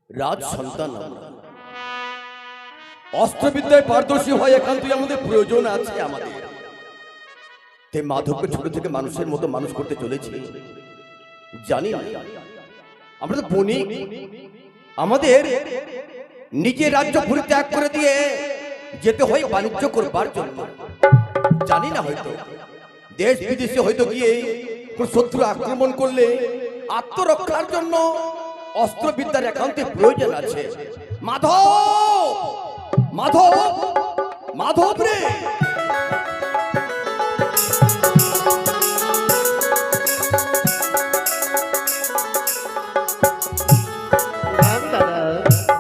রাজ সন্তান আমরা, অস্ত্রবিদ্যায় পারদর্শী হয় একান্তই আমাদের প্রয়োজন আছে। আমাদের তাই মাধবকে ছোট থেকে মানুষের মতো মানুষ করতে চলেছি। জানি না আমরা তো বণিক, আমাদের নিজের রাজ্য পরিত্যাগ করে দিয়ে যেতে হয় বাণিজ্য করবার জন্য। জানি না হয়তো দেশ বিদেশে হয়তো গিয়ে কোন শত্রু আক্রমণ করলে আত্মরক্ষার জন্য অস্ত্রবিদ্যার একান্তে প্রয়োজন আছে। মাধব, মাধব, মাধব রে,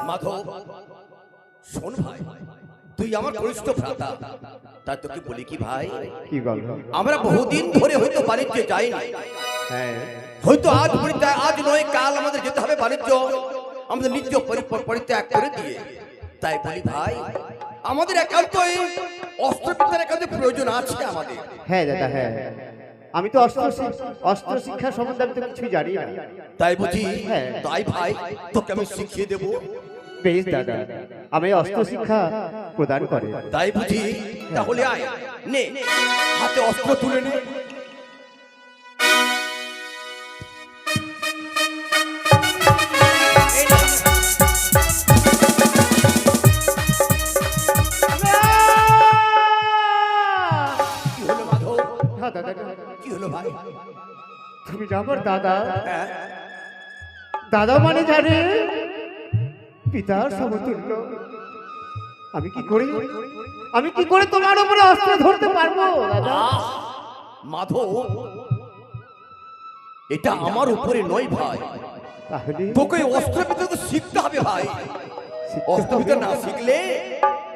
মাধব শোন ভাই, তুই আমার কনিষ্ঠ ভ্রাতা, তাই তোকে বলি কি ভাই, কি বল? আমরা বহুদিন ধরে হয়তো বাণিজ্যে যাই না। হ্যাঁ, হয়তো আজ পরিত্যাগ, আজ নয় কাল আমাদের যেতে হবে বাণিজ্য, আমাদের নিত্য পরিত্যাগ করে দিয়ে। তাই বলি ভাই, আমাদের একান্তই অস্ত্রবিদ্যার একান্ত প্রয়োজন আছে আমাদের। হ্যাঁ দাদা, হ্যাঁ আমি তো অস্ত্র শিক্ষা সম্বন্ধে আমি তো কিছুই জানি না। তাই বুঝি? হ্যাঁ। তাই ভাই তোকে আমি শিখিয়ে দেবো। বেশ দাদা, আমি অস্ত্র শিক্ষা প্রদান করে। তাই বুঝি? তাহলে আয়, নে হাতে অস্ত্র তুলে নে। কি হলো ভাই? তুমি আমার দাদা, হ্যাঁ? দাদা মানে জানে পিতার সমতুল্য। আমি কি করে তোমার উপরে অস্ত্র ধরতে পারবো দাদা? মাধব, এটা আমার উপরে নয় ভাই, তাহলে তোকে অস্ত্রবিদ্যা তো শিখতে হবে ভাই। অস্ত্রবিদ্যা না শিখলে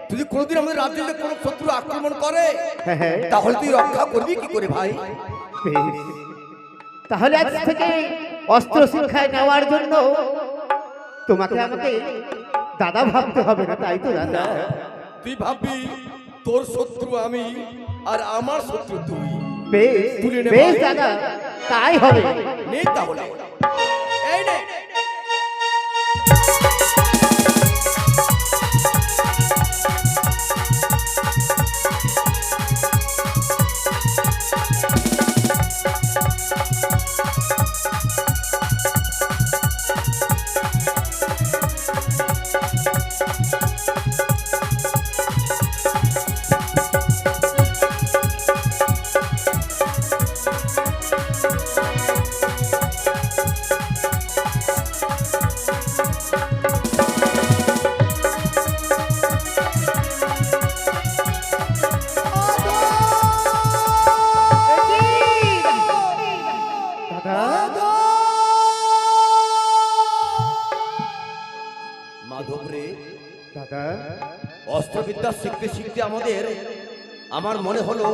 তুই কোনোদিন আমাদের রাজ্যে কোনো শত্রু আক্রমণ করে হ্যাঁ, তাহলে তুই রক্ষা করবি কি করে ভাই? বেশ। তাহলে আজ থেকে অস্ত্র শিক্ষায় নেওয়ার জন্য তোমাকে আমাকে দাদা ভাবতে হবে না, তাই তো দাদা? তুই ভাববি তোর শত্রু আমি আর আমার শত্রু তুই। বেশ তুলে নে বেশ ভাই। দাদা, তাই হবে। নে তাহলে, এই নে। মাধব রে, দাদা অস্ত্রবিদ্যা শিখতে শিখতে আমার মনে হলো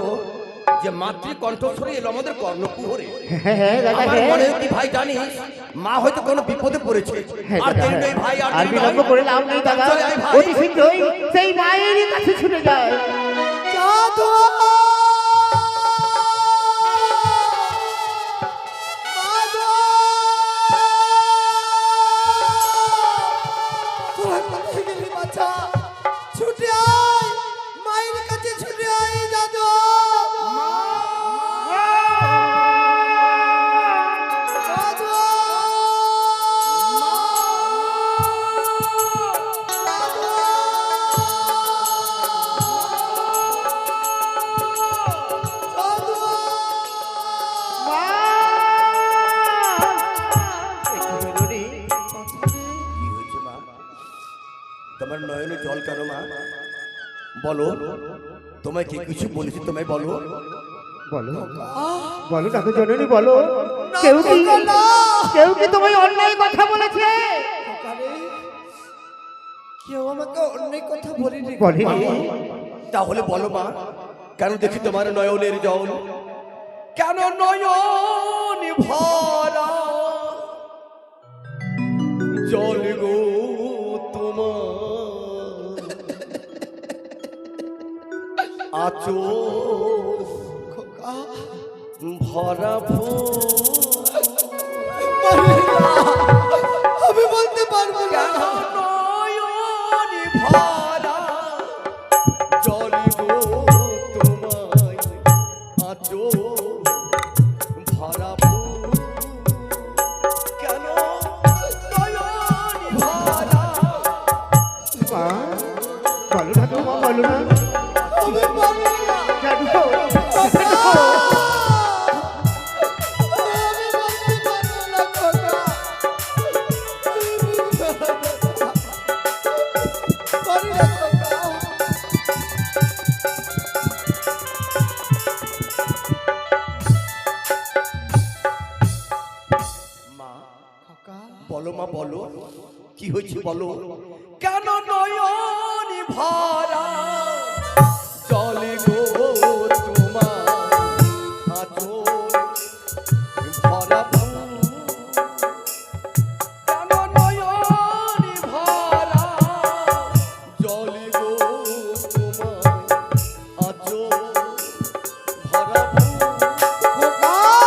যে মাতৃ কণ্ঠস্বরে এলো আমাদের কর্ণকুহরে। হ্যাঁ হ্যাঁ দাদা, আমার হ্যাঁ। মনে হয় কি ভাই জানিস, মা হয়তো কোনো বিপদে পড়েছে। হ্যাঁ আর দাদা, দেরি নেই ভাই, আর দেরি বিলম্ব নয়। করে লাভ নেই দাদা, চলে আয় ভাই। অতি শীঘ্রই সেই মায়েরই কাছে ছুটে যায়। জাদু! মাধব! তোরা কোথায় গেলি বাচ্চা? ছুটে আয়, মায়ের কাছে ছুটে আয় জাদু! জাদু! কি হয়েছে মা? তোমার নয়নে জল কেন মা? বলো, তোমায় কি কিছু বলেছি? তোমায় বলো। বলো বলো ডাকো জননী, বলো। কেউ কি তোমায় অন্যায় কথা বলেছে? কেউ আমাকে অন্যায় কথা বলেনি। বলেনি? তাহলে বলো মা, কেন দেখি তোমার নয়নের জল, কেন নয়ন ভরা জল গো তোমার? আচো খোকা ভরা ফুল আমি বলতে পারবো না নয়নি ভরা জলি গো তোমায় আচো ভরা ফুল কেন নয়নি ভরা মা বলো না তো মা, বলো না আমি পারবো না কেন আমি বলতে পারবো না খোকা পারি না খোকা মা খোকা বলো মা বলো কি হয়েছে বলো কেন নয়নি ভরা চলে গো তোমার আঁচল ভরা ফুল। কেন নয়নি ভরা চলে গো তোমার আঁচল ভরা ফুল। খোকা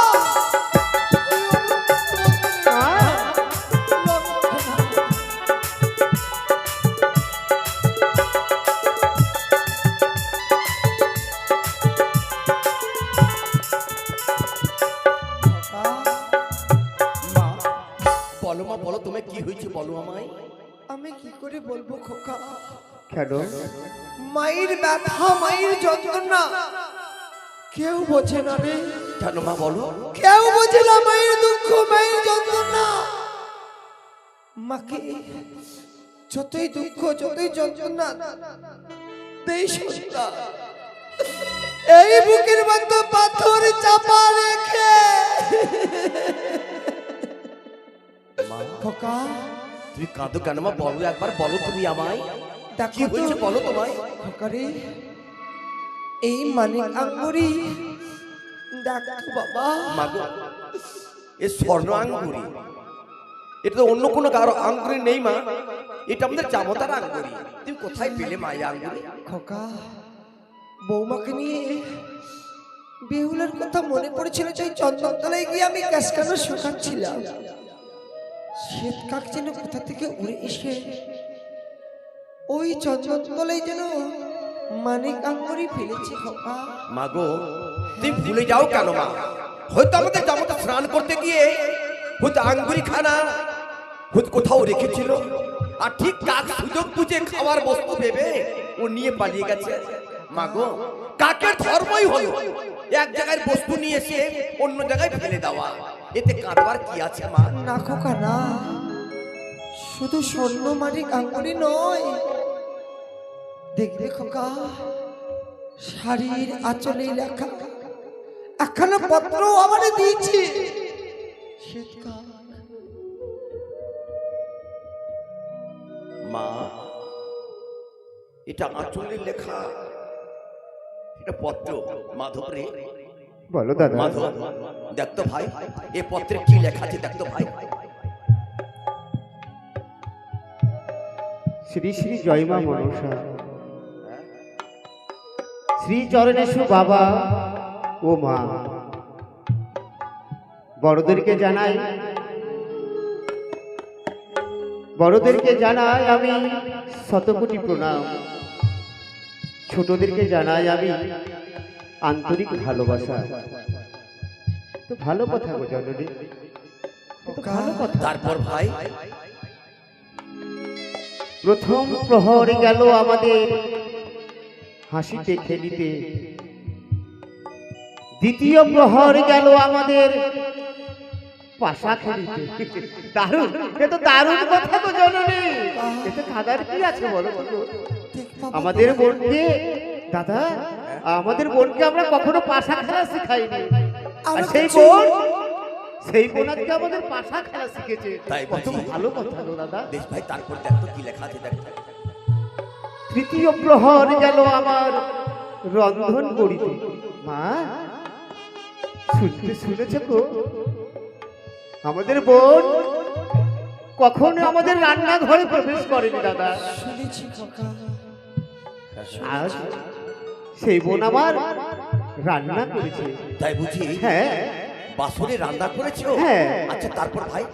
মা বলো মা বলো তোমার কি হয়েছে বলো আমায় আমি কি করে বলবো খোকা কেন মায়ের ব্যথা মায়ের যন্ত্রণা কেউ বোঝে না রে কেন মা বলো কেউ বোঝে না মায়ের দুঃখ মায়ের যন্ত্রণা মাকে যতই দুঃখ যতই যন্ত্রণা দেই সন্তান এই বুকের মধ্যে পাথর চাপা রেখে মা খোকা তুমি কাঁদো কেন মা বলো একবার বলো তুমি আমায় কি দেখো হয়েছে তো বলো তোমায় খোকা রে এই মানিক আঙ্গুরি দেখো বাবা মাগো এ স্বর্ণ আঙ্গুরি এটা তো অন্য কোনো কারো আঙ্গুরি নেই মা এটা আমাদের জামতার আঙ্গুরি তুমি কোথায় পেলে মা এই আঙ্গুরি খোকা বৌমাকে নিয়ে বেহুলার কথা মনে পড়েছিল সেই চন্দনতলায় গিয়ে আমি ক্যাসকানো শুকাচ্ছিলাম শ্বেত কাক যেন কোথা থেকে উড়ে এসে ওই চন্দনতলায় যেন মানিক আঙ্গুরি ফেলেছে খোকা মাগো তুমি ভুলে যাও কেন মা হয়তো আমাদের জামতা স্নান করতে গিয়ে হয়তো আঙ্গুরি খানা হয়তো কোথাও রেখেছিল আর ঠিক কাক সুযোগ বুঝে খাওয়ার বস্তু ভেবে ও নিয়ে পালিয়ে গেছে মাগো কাকের ধর্মই হলো এক জায়গায় বস্তু নিয়ে এসে অন্য জায়গায় ফেলে দেওয়া এতে কাঁদবার কি আছে মা না খোকা না শুধু স্বর্ণ মানিক আঙ্গুরি নয় দেখবে খোকা শাড়ির আঁচলে লেখা একখানা পত্র আমার দিয়েছি শ্বেত কাক মা এটা আঁচলের লেখা এটা পত্র মাধব রে বলো দাদা মাধব দেখতো ভাই এ পত্রে কি লেখা আছে দেখতো ভাই শ্রী শ্রী জয়মা মনসা শ্রী চরণেশু বাবা ও মা বড়দেরকে জানাই আমি শতকোটি প্রণাম ছোটদেরকে জানাই আমি আন্তরিক ভালোবাসা তো ভালো কথা গো জননী তো ভালো কথা তারপর ভাই প্রথম প্রহর গেল আমাদের হাসিতে খেলিতে দ্বিতীয় প্রহর গেল আমাদের পাশা খেলিতে দারুণ এ তো দারুণ কথা গো জননী এতে খাদার কি আছে বলো তো? আমাদের বোনকে দাদা আমাদের বোনকে আমরা কখনো পাশা খেলা শিখাইনি আর সেই বোন আজকে আমাদের পাশা খেলা শিখেছে তাই কত বুঝি? ভালো কথা গো দাদা বেশ ভাই তারপর দেখতো কি লেখা আছে দেখতো তৃতীয় প্রহর গেল আমার রন্ধন করিতে মা শুনেছ গো আমাদের বোন কখনো আমাদের রান্নাঘরে প্রবেশ করেনি দাদা শুনেছি খোকা আজ সেই বোন আমার রান্না করেছে। তাই বুঝি? হ্যাঁ বাসরে রান্না করেছো? হ্যাঁ। আচ্ছা তারপর ভাই?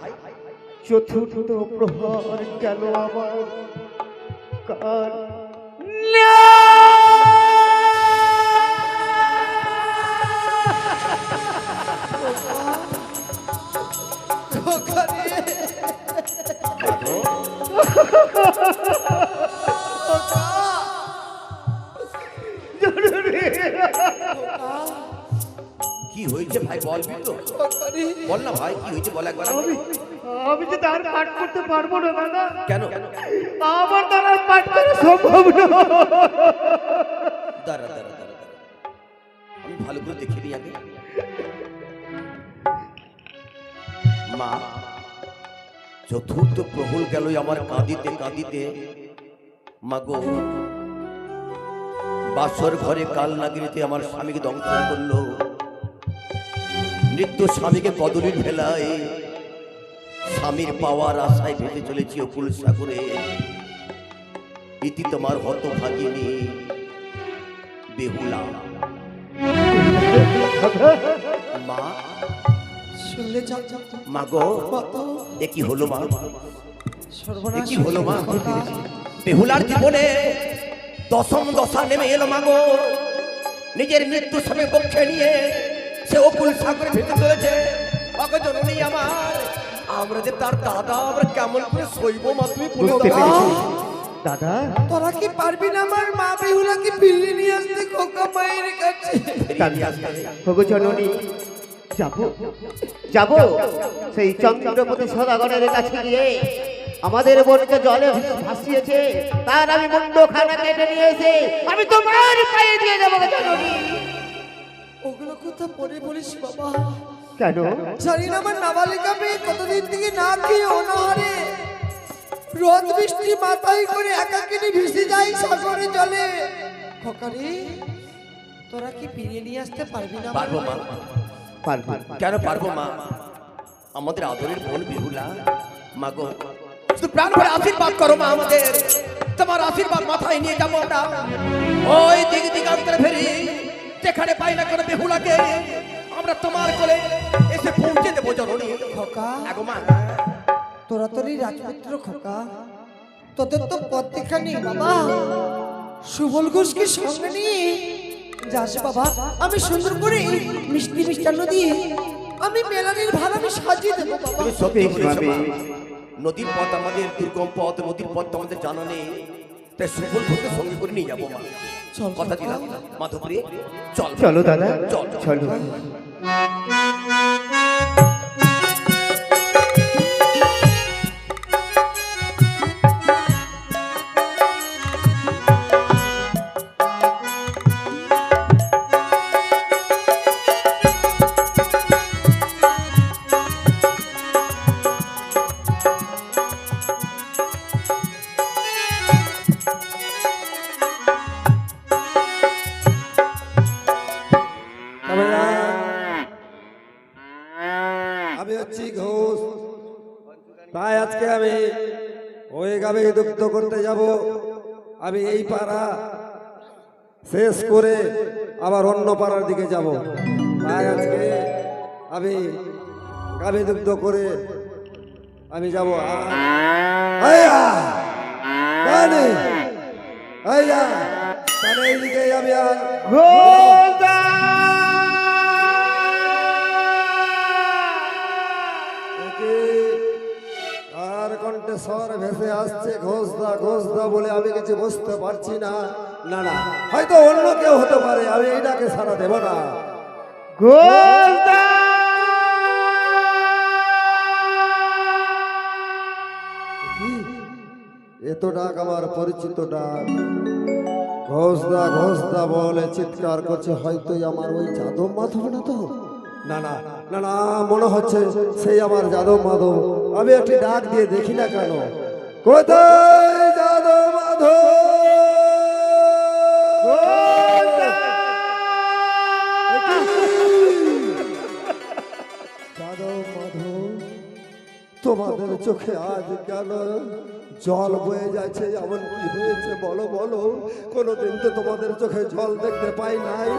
চতুর্থ প্রহর গেল আমার কাল খোকা রে, খোকা, কি হয়েছে ভাই বলবি তো? খোকা রে। বল না ভাই, কি হয়েছে বল একবার। আমি যে তার পাঠ করতে পারবো না দাদা। কেন? আমার দ্বারা পাঠ করা সম্ভব না। দাঁড়া দাঁড়া দাঁড়া দাঁড়া, আমি ভালো করে দেখে নিই আগে। মা, চতুর্থ প্রহর গেল আমার কাঁদিতে কাঁদিতে। মাগো, বাসর ঘরে কাল নাগিনীতে আমার স্বামীকে দংশন করলো। নিত্য স্বামীকে কদলির ভেলায় স্বামীর পাওয়ার আশায় ভেসে চলেছি অকুল সাগরে। ইতি তোমার হতভাগিনী বেহুলা। মা, শুনলে যাও মা গো, কত এ কি হলো মা? এ সর্বনাশ কি হলো মা? খোকা। বেহুলার জীবনে দশম দশা নেমে এলো মা গো। নিজের মৃত্যু স্বামী পক্ষে নিয়ে সে অকুল সাগরে ভেসে চলেছে। অগজননী আমার, আমরা যে তার দাদা, আমরা কেমন করে সইব মা? তুমি বলো বুঝতে না। পেরেছি দাদা। তোরা কি পারবি না আমার মা বেহুলাকে ফিরিয়ে নিয়ে আসতে খোকা মায়ের কাছে? ভগো জননী, যাবো যাবো সেই চন্দ্রপতি সদাগরের কাছে গিয়ে আমাদের বোনকে জলে ভাসিয়েছে, তার আমি মুন্ড খানা কেটে নিয়ে এসে আমি তোমার পায়ে দিয়ে যাবো গো জননী। ওগুলো কথা পরে বলিস বাবা। কেন? জানি না আমার নাবালিকা মেয়ে কতদিন থেকে না খেয়ে অনাহারে রোদ বৃষ্টি মাথায় করে একাকিনী ভেসে যায় সাগরে জলে। খোকারে, তোরা কি ফিরিয়ে নিয়ে আসতে পারবি না? পারবো মা, পারবো। কেন পারবো মা? আমাদের আদরের বোন বেহুলা। মা গো, শুধু প্রাণ ভরে আশীর্বাদ করো মা আমাদের। তোমার আশীর্বাদ মাথায় নিয়ে যাবো আমরা ওই দিক দিগান্তরে ফেরি, যেখানে পাই না কোনো বেহুলাকে আমরা তোমার কোলে এসে পৌঁছে দেবো জননী। খোকা, আগো মা, তোরা তোরই রাজপুত্র খোকা, তোদের তো পথ দেখা নেই বাবা। সুবল ঘোষকে সঙ্গে নিয়ে যাস বাবা। আমি সুন্দর করে মিষ্টি মিষ্টান্ন দিয়ে আমি মেলানির ভাড়া আমি সাজিয়ে দেবো বাবা। তুমি সত্যি বেশ বলেছো মা। ভাবে। নদীর পথ আমাদের দুর্গম পথ, নদীর পথ তো আমাদের জানা নেই, তাই সুফল ঘুরতে সঙ্গে করে নিয়ে যাবো মা। চল, কথা চল, দিলাম চল। মাধবরে, চল চলো দাদা, চল চলো। আমি হচ্ছি ঘোষ, তাই আজকে আমি ওই গ্রামে দুগ্ধ করতে যাব। আমি এই পাড়া শেষ করে আবার অন্য পাড়ার দিকে যাব। তাই আজকে আমি গাভী দুগ্ধ করে আমি যাব। এইদিকে আমি আর গোদা আর কণ্ঠে স্বর ভেসে আসছে ঘোষদা ঘোষদা বলে আমি কিছু বুঝতে পারছি না। না না, হয়তো অন্য কেউ হতে পারে, আমি এইটাকে সারা দেব না। গোদা এত ডাক আমার পরিচিত ডাক। ঘোষদা ঘোষদা বলে চিৎকার করছে, হয়তো আমার ওই যাদব মাধব না তো? না না না না, মনে হচ্ছে সেই আমার যাদব মাধব। আমি একটি ডাক দিয়ে দেখি না কেন। কোথায় যাদব মাধব? যাদব মাধব, তোমাদের চোখে আজ কেন জল বয়ে যাচ্ছে, এমন কি হয়েছে বলো বলো? কোনোদিন তো তোমাদের চোখে জল দেখতে পাই নাই,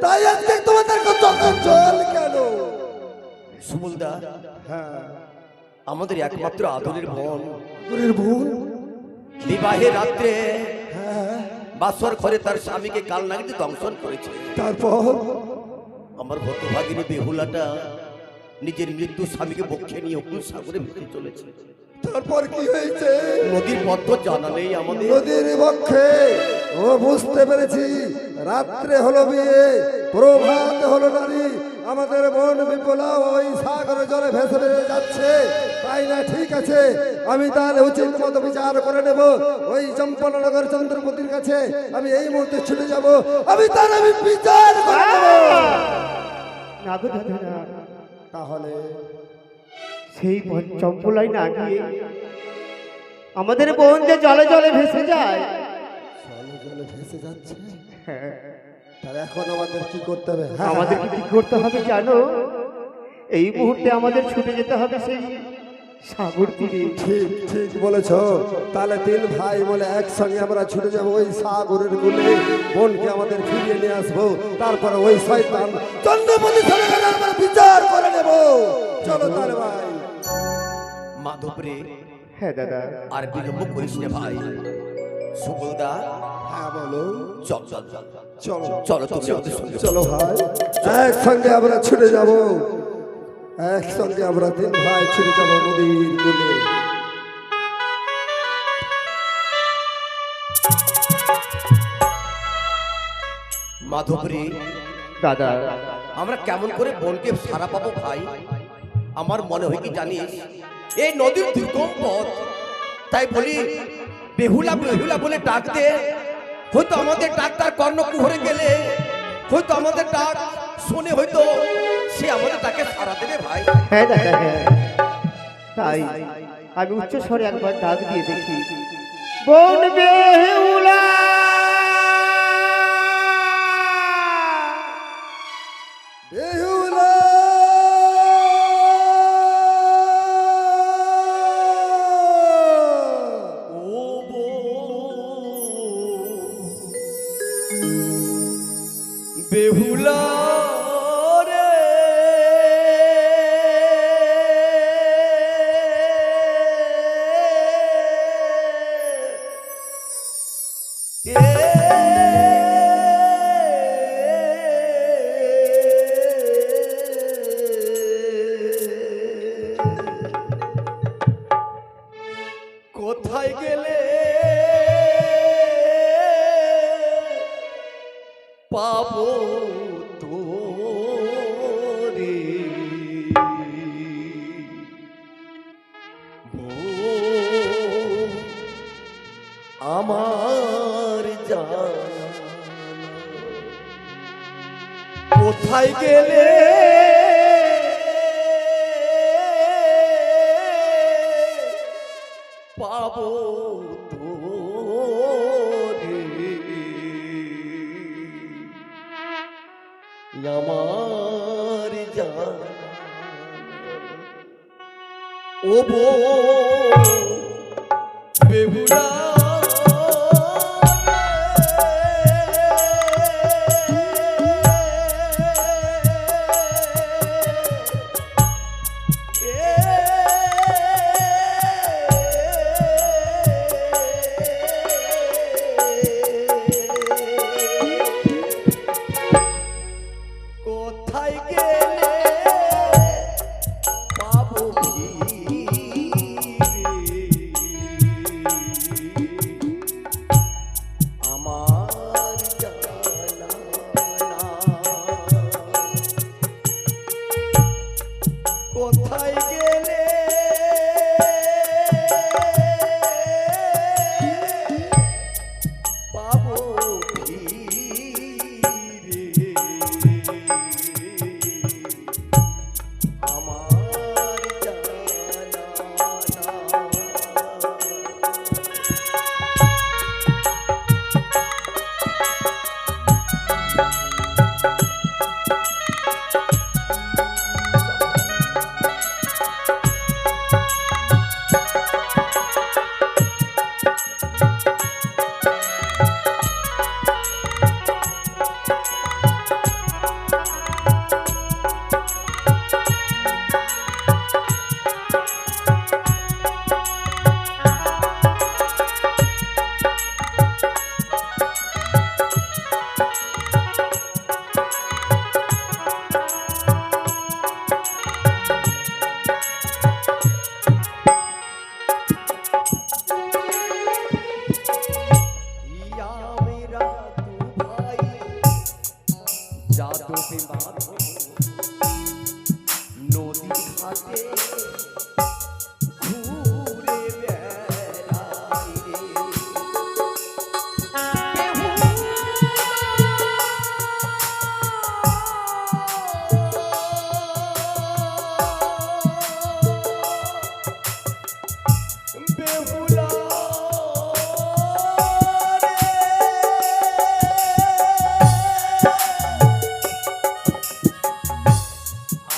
তাই আজকে তোমাদের চোখে জল কেন? সুবলদা, হ্যাঁ, আমাদের একমাত্র আদরের বোন ওরের বোন। বিবাহের রাত্রে হ্যাঁ, বাসর ঘরে তার স্বামীকে কাল নাগিতে দংশন করেছে। তারপর আমার হতভাগিনী বেহুলাটা নিজের মৃত্যু স্বামীকে বক্ষে নিয়ে অকুল সাগরে ভেসে চলেছে। তারপর কি হয়েছে? নদীর পথ তো জানা নেই আমাদের। নদীর বক্ষে, ও বুঝতে পেরেছি, রাত্রে হলো বিয়ে, প্রভাত হলো নারী। আমাদের বোন বিপুলা ওই সাগরের জলে ভেসে ভেসে যাচ্ছে, তাই না? ঠিক আছে, আমি তাহলে উচিত মতো বিচার করে নেব। ওই চম্পলনগর চন্দ্রপতির কাছে আমি এই মুহূর্তে ছুটে যাব, আমি বিচার করে নেব। না গো দাদা না, তাহলে সেই চম্পলাই না গিয়ে আমাদের বোন যে জলে জলে ভেসে যায়। জলে জলে ভেসে যাচ্ছে, হ্যাঁ, তাহলে এখন আমাদের কি করতে হবে? আমাদের কি করতে হবে জানো? এই মুহূর্তে আমাদের ছুটে যেতে হবে সেই সাগর তীরে। ঠিক ঠিক বলেছ। তাহলে তিন ভাই বলে একসঙ্গে আমরা ছুটে যাবো ওই সাগরের গুলে, বোনকে আমাদের ফিরিয়ে নিয়ে আসবো, তারপরে ওই শয়তান চন্দ্রপতি সরকার আমরা বিচার করে নেব। চলো তাহলে ভাই। মাধবরে, হ্যাঁ দাদা, আর বিলম্ব করিস না ভাই। সুবলদা, হ্যাঁ বলো। চল চল চল চলো চলো, তুমি আমাদের সঙ্গে চলো ভাই, একসঙ্গে আমরা ছুটে যাব, একসঙ্গে আমরা তিন ভাই ছুটে যাবো নদীর গুলে। মাধবরে, দাদা আমরা কেমন করে বোনকে সারা পাবো ভাই? আমার মনে হয় কি জানিস, এই নদীর দুর্গম পথ, তাই বলি বেহুলা বেহুলা বলে ডাক দে, হয়তো আমাদের ডাক তার কর্ণকুহরে গেলে হয়তো আমাদের ডাক শুনে হয়তো সে আমাদের ডাকে সারা দেবে ভাই। হ্যাঁ দাদা, হ্যাঁ, তাই আমি উচ্চ স্বরে একবার ডাক দিয়ে দেখি, বোন বেহুলা। বেহুলা, ও বেহুলা রে, কোথায় গেলে পাবো তোরে? আমার জানা কোথায় গেলে পাবো তোরে? আমার জানা ও বেহুলা কোথায় গেলে পাবো আমার জানা কোথায় গেলে পাবো আমার জানা ডোবে মাধব নদী ঘাটে ঘুরে বেড়াই রে। বেহুলা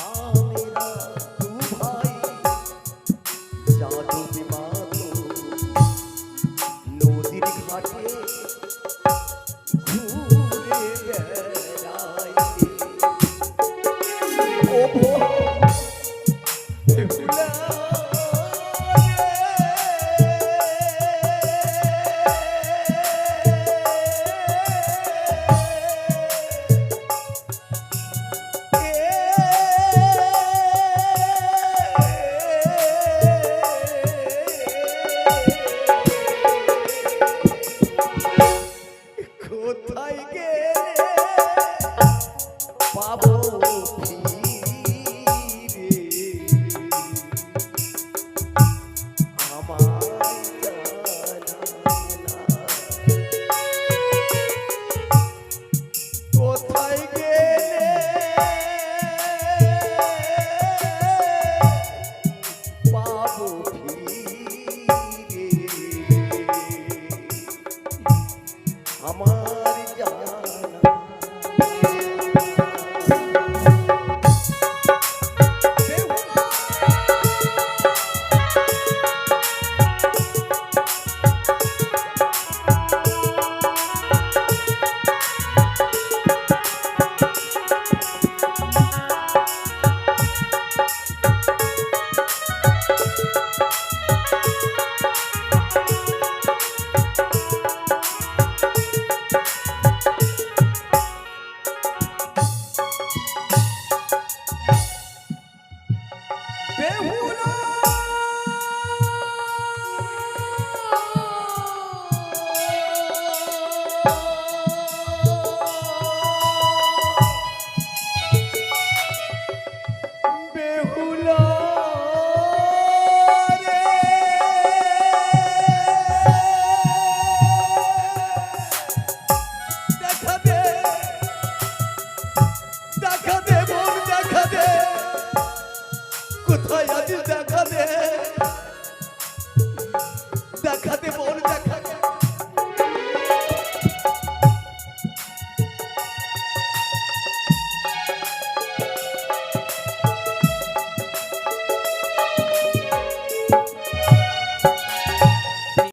আমিরা দু ভাই যাদব মাধব নদীর ঘাটে ঘুরে বেড়াই রে। ও বেহুলা কোথায় গেলে পাবো ফিরে আমায় জানা না। কোথায় গেলে পাবো ফিরে আমার জানা